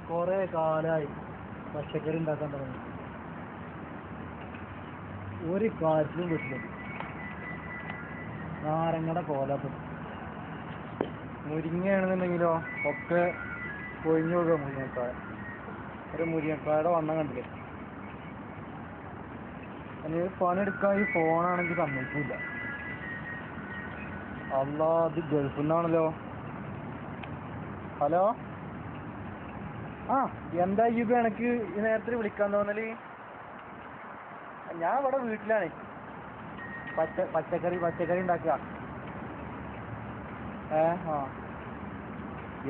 കുറെ കാലമായി പച്ചക്കറി ഉണ്ടാക്കാൻ തുടങ്ങി. ഒരു കാര്യത്തിലും പറ്റില്ല. നാരങ്ങയുടെ കോലത്ത് മുരിങ്ങയാണെന്നുണ്ടെങ്കിലോ ഒക്കെ കൊഴിഞ്ഞു പോകുക. മുരിങ്ങക്കായ, ഒരു മുരിങ്ങക്കായുടെ വണ്ണം കണ്ടില്ലേ. അതിന് പണിയെടുക്കാൻ ഈ ഫോണാണെങ്കിൽ സമ്മതിക്കില്ല. അല്ലാ, അത് ഗൾഫിൽ നിന്നാണല്ലോ. ഹലോ, ആ എന്താ ഇപ്പൊ എനിക്ക് ഈ നേരത്തിൽ വിളിക്കാൻ തോന്നല്? ഞാൻ ഇവിടെ വീട്ടിലാണ്. പച്ചക്കറി ഉണ്ടാക്കുക. ആ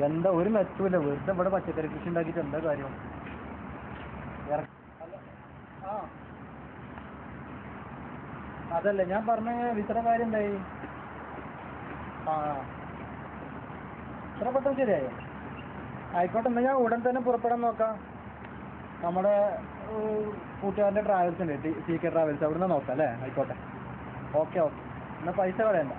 എന്താ ഒരു മെച്ചമില്ല, വെറുതെ ഇവിടെ പച്ചക്കറി കൃഷി ഉണ്ടാക്കിയിട്ട് എന്താ കാര്യം? ആ അതല്ലേ ഞാൻ പറഞ്ഞ വിസയുടെ കാര്യം എന്തായി? ആ ഇത്ര പെട്ടെന്ന് ശരിയായോ? ആയിക്കോട്ടെ, എന്നാൽ ഞാൻ ഉടൻ തന്നെ പുറപ്പെടാൻ നോക്കാം. നമ്മുടെ കൂട്ടുകാരൻ്റെ ട്രാവൽസ് ഉണ്ട്, TK ട്രാവൽസ്, അവിടെ നിന്ന് നോക്കാം അല്ലേ? ആയിക്കോട്ടെ, ഓക്കെ. എന്നാൽ പൈസ കളയണ്ട.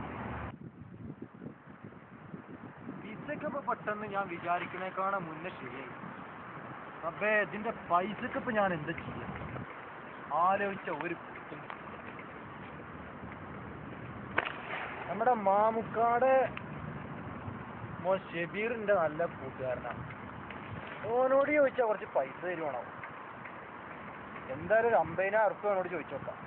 വിസയ്ക്ക് ഇപ്പോൾ പെട്ടെന്ന് ഞാൻ വിചാരിക്കുന്നേക്കാളും മുന്നേ ശരിയായി. അപ്പേ ഇതിൻ്റെ പൈസക്ക് ഇപ്പം ഞാൻ എന്താ ചെയ്യുക? ആലോചിച്ച ഒരു നമ്മുടെ മാമുക്കാട് ഷെബീറിൻ്റെ നല്ല കൂട്ടുകാരനാണ്. ഓനോട് ചോദിച്ചാൽ കുറച്ച് പൈസ തരുവാണോ? എന്തായാലും ഒരു 50,000 ഉറുപ്പിക അവനോട് ചോദിച്ചു നോക്കാം.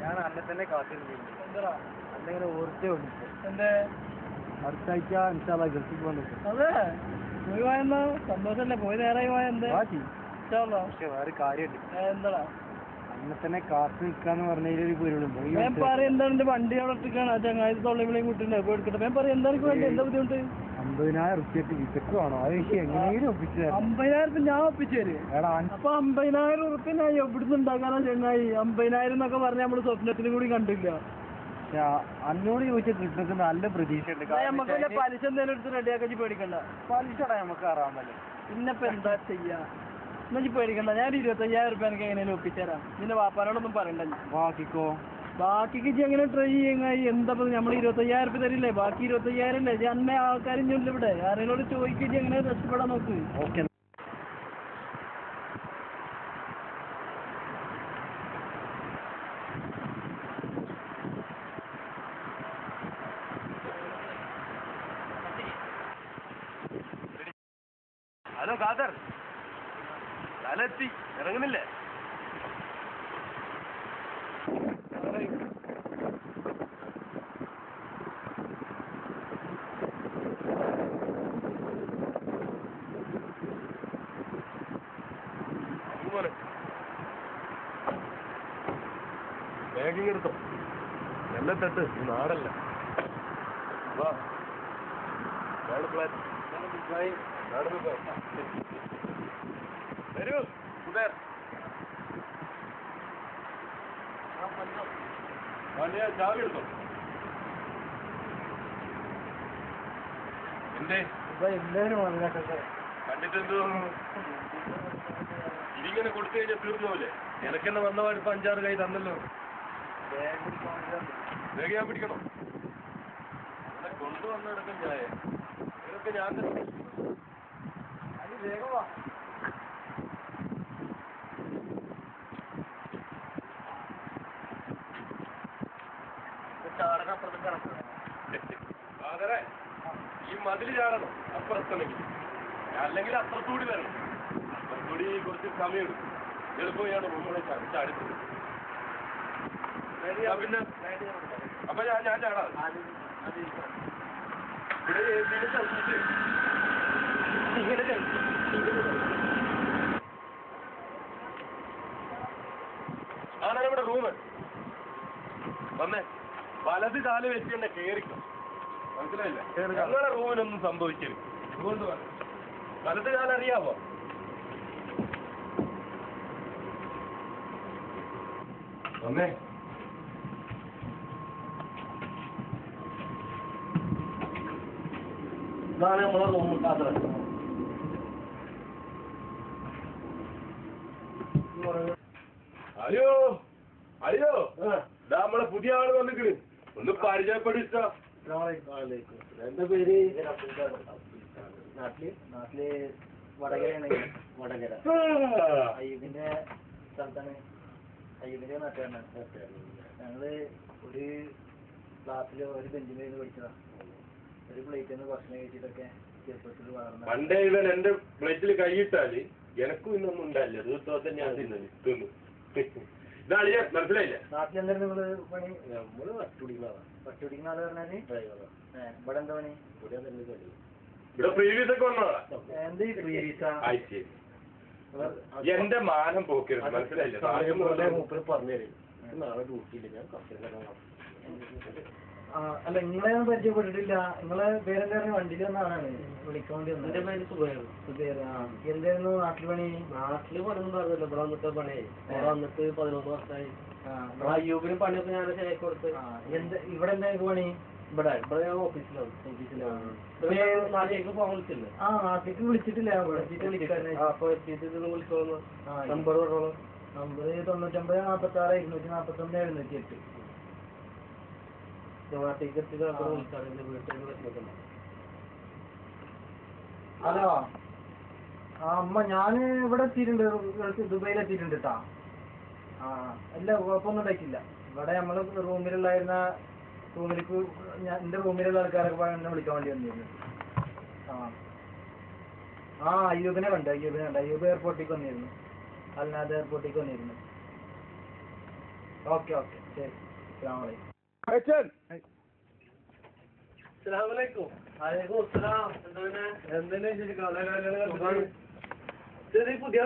ഞാൻ അന്നെ തന്നെ കാത്തിരുന്നില്ല. എന്താ അന്നിങ്ങനെ ഓർത്തേ വന്നിട്ട് എന്റെ അടുത്ത ആഴ്ച ഇൻഷാല്ലാ ഗൾഫിൽ വന്നിട്ട്. അതെ, പോയി പോയെന്നാ സന്തോഷല്ലേ? പോയി നേരായി പോയ എന്താ? പക്ഷെ വേറെ കാര്യമുണ്ട്. എന്താ അന്നെ തന്നെ കാത്തു നിൽക്കാന്ന് പറഞ്ഞൊരു പൊരുളുണ്ട്. ഞാൻ പറയാം, എന്താണ് വണ്ടി അവിടെ ഒട്ടിക്കാണ്. ആ ചങ്ങായി തൊള്ളിവിളിയും കൂട്ടിണ്ട്, പോയി എടുക്കട്ടെ. ഞാൻ പറയാം, എന്താ വേണ്ടി? എന്താ ബുദ്ധിമുട്ട്? 50,000 ഉറുപ്പിക്ക് വിസക്ക് വേണോ? അത് എങ്ങനെയും ഒപ്പിച്ചു തരാം. 50,000 ഞാൻ ഒപ്പിച്ചു തരും. അപ്പൊ 50,000 ഉറുപ്പിക ഞാൻ എവിടുന്ന് ഉണ്ടാക്കാനാ ചങ്ങായി? 50,000 എന്നൊക്കെ പറഞ്ഞാൽ നമ്മള് സ്വപ്നത്തിനും കൂടി കണ്ടില്ല. അന്നോട് ചോദിച്ചാൽ കിട്ടുന്നത് നല്ല പ്രതീക്ഷ ഉണ്ട്. നമുക്ക് പലിശ എന്തെങ്കിലും എടുത്ത് റെഡിയാക്കി പേടിക്കണ്ട. പലിശ നമുക്ക് അറിയാമല്ലോ. പിന്നെപ്പോ എന്താ ചെയ്യാ? എന്നു പേടിക്കണ്ട. ഞാൻ 25,000 ഉറുപ്പിക എനിക്ക് എങ്ങനെയും ഒപ്പിച്ചുതരാം. നിന്റെ വാപ്പാനോടൊന്നും പറയണ്ട. ബാക്കിക്ക് എങ്ങനെ ട്രൈ ചെയ്യുങ്ങായി? എന്താ നമ്മൾ 25,000 ഉറുപ്പിക തരില്ലേ? ബാക്കി 25,000 അല്ലേ? അന്നേ ആൾക്കാരും ചൊല്ലും ഇവിടെ. ആരെങ്കിലും ചോദിക്കുക എങ്ങനെ രക്ഷപ്പെടാൻ നോക്ക്. ഓക്കെ. ഹലോ ഖാദർ, സ്ഥലത്തി ഇറങ്ങുന്നില്ലേ? ബാഗിങ് എടുത്തോ, എന്നെ തട്ട്. ഈ നാടല്ല. വരൂ കുബേർ. ചാവി എടുത്തോ. എന്തേ കണ്ടിട്ടെന്തോ ഇതിങ്ങനെ കൊടുത്തു കഴിഞ്ഞാൽ തീർന്നു പോലെ. നിനക്കെന്നെ വന്നപാട് ഇപ്പൊ 5-6 കൈ തന്നല്ലോ. വേഗം ഞാൻ പിടിക്കണോ? അങ്ങനെ കൊണ്ടുവന്നെടുക്കും ചായ. ഇതൊക്കെ ഞാൻ തന്നെ. അത് വേഗമാ. ചാടനപ്പുറത്ത് കണക്ക് ഫാദറെ, ഈ മതിൽ ചാടണം അപ്പുറത്തുണ്ടെങ്കിൽ, അല്ലെങ്കിൽ അപ്പുറത്തൂടി വരണം. അപ്പുറത്തൂടി കുറച്ച് സമയമെടുക്കും. എളുപ്പമാണ് മുമ്പ് ചാടിത്തത്. പിന്നെ അപ്പൊ ഞാൻ ചാടാം. ആണോ ഇവിടെ റൂമ്? വന്നേ, വലത് കാല് വെച്ച് തന്നെ കേറിക്കോ. മനസ്സിലായില്ല? ഞങ്ങളുടെ റൂമിനൊന്നും സംഭവിക്കരുത്. അതുകൊണ്ട് വലത് കാലറിയാവോ? വന്നേ. ഇതാണ് നമ്മളെ റൂം അഡ്രസ്. അയ്യോ അയ്യോ നമ്മളെ പുതിയ ആള് വന്നിക്കണ്, ഒന്ന് പരിചയപ്പെടുത്ത. എന്റെ പേര് നാട്ടില് വടകരയാണ്. വടകര അയ്യൂബിന്റെ സ്ഥലത്താണ്. അയ്യൂബിന്റെ നാട്ടുകാരനാണ്. ഞങ്ങള് ഒരു ക്ലാസ്സില് ഒരു ബെഞ്ചിൽ പഠിച്ചതാ. ഒരു പ്ലേറ്റിൽ നിന്ന് ഭക്ഷണം കഴിച്ചിട്ടൊക്കെ ചെറുപ്പത്തിൽ വളർന്ന. പണ്ടേ ഇവൻ എന്റെ പ്ലേറ്റിൽ കൈയിട്ടാല് എനക്കും ഇന്നൊന്നും ഉണ്ടായില്ല. ദിവസം ഞാൻ തിന്നു. ഇതാണ് ഞാൻ മനസ്സിലായില്ല. നാട്ടിൽ എന്തായാലും നിങ്ങള് പണി? നമ്മള് വട്ടുപിടിക്കുന്ന ആള് പറഞ്ഞാല് ഡ്രൈവറാ. ഇവിടെ എന്താ പണി? ഇവിടെ പ്രീവിയസ് ഒക്കെ വന്നോളാ. എന്ത് പ്രീവിയസാ? എന്റെ മാനം പോക്കരുത്, മനസ്സിലായില്ല. പറഞ്ഞുതരും നാളെ ഡ്യൂട്ടിയില്ല, ഞാൻ അല്ല നിങ്ങളെ ഞാൻ പരിചയപ്പെട്ടിട്ടില്ല. നിങ്ങളെ പേരെന്തായിരുന്നു? വണ്ടിയിൽ വന്ന ആളാണ് വിളിക്കാൻ വേണ്ടി വന്നത്. എന്റെ പേര് സുബൈർ. എന്തായിരുന്നു നാട്ടിൽ പണി? നാട്ടില് പണിയൊന്നും പറഞ്ഞില്ല. ഇവിടെ വന്നിട്ട് പണി. ഇവിടെ വന്നിട്ട് 11 വർഷമായി. അയ്യൂബിന് പണിയൊക്കെ ഞാൻ ശരിയാക്കി കൊടുത്ത്. ഇവിടെ എന്തായിരുന്നു പണി? ഇവിടെ ഞാൻ ഓഫീസിലാണ്. നാട്ടിലേക്ക് പോകാൻ വിളിച്ചില്ല. നാട്ടിലേക്ക് വിളിച്ചിട്ടില്ല. അപ്പൊ എത്തിയിട്ട് വിളിച്ചോളൂ. നമ്പർ പറഞ്ഞോളൂ. നമ്പർ 99 46 241 708. ഹലോ അമ്മ, ഞാൻ ഇവിടെ എത്തിയിട്ടുണ്ട്. ദുബൈയിൽ എത്തിയിട്ടുണ്ട് കേട്ടാ. അല്ല കുഴപ്പമൊന്നും ഉണ്ടായിട്ടില്ല. ഇവിടെ നമ്മള് റൂമിലേക്ക് എന്റെ റൂമിലുള്ള ആൾക്കാരൊക്കെ എന്നെ വിളിക്കാൻ വേണ്ടി വന്നിരുന്നു. അയ്യൂബിനെ കണ്ട്. അയ്യൂബ് എയർപോർട്ടിലേക്ക് വന്നിരുന്നു. അൽനാദ് എയർപോർട്ടിലേക്ക് വന്നിരുന്നു. ഓക്കെ ശരി. അസ്സലാമു അലൈക്കും. പുതിയ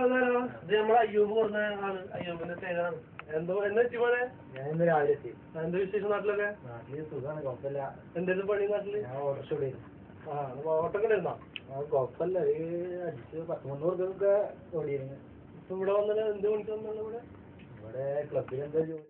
നമ്മളെ അയ്യൂബ് പറഞ്ഞ ആണ്. അയ്യൂബിന്റെ സേനാണ്. എന്തോ എന്ന് വെച്ചു പോലെ ഞാൻ ഇന്ന് രാവിലെ എത്തി. എന്ത് വിശേഷം നാട്ടിലൊക്കെ? നാട്ടില് സുഖമാണ്, കുഴപ്പമില്ല. എന്തായാലും പണി നാട്ടില്? ഞാൻ ഓട്ടോ ഓട്ടൊക്കെ ഉണ്ടായിരുന്നോ? കുഴപ്പമില്ല. അടിച്ച് 10-300 രൂപ ഓടിയിരുന്നു. ഇപ്പൊ ഇവിടെ വന്നത് എന്ത് പണിക്ക് വന്നാണ്? ഇവിടെ ക്ലബിൽ എന്താ ജോലി?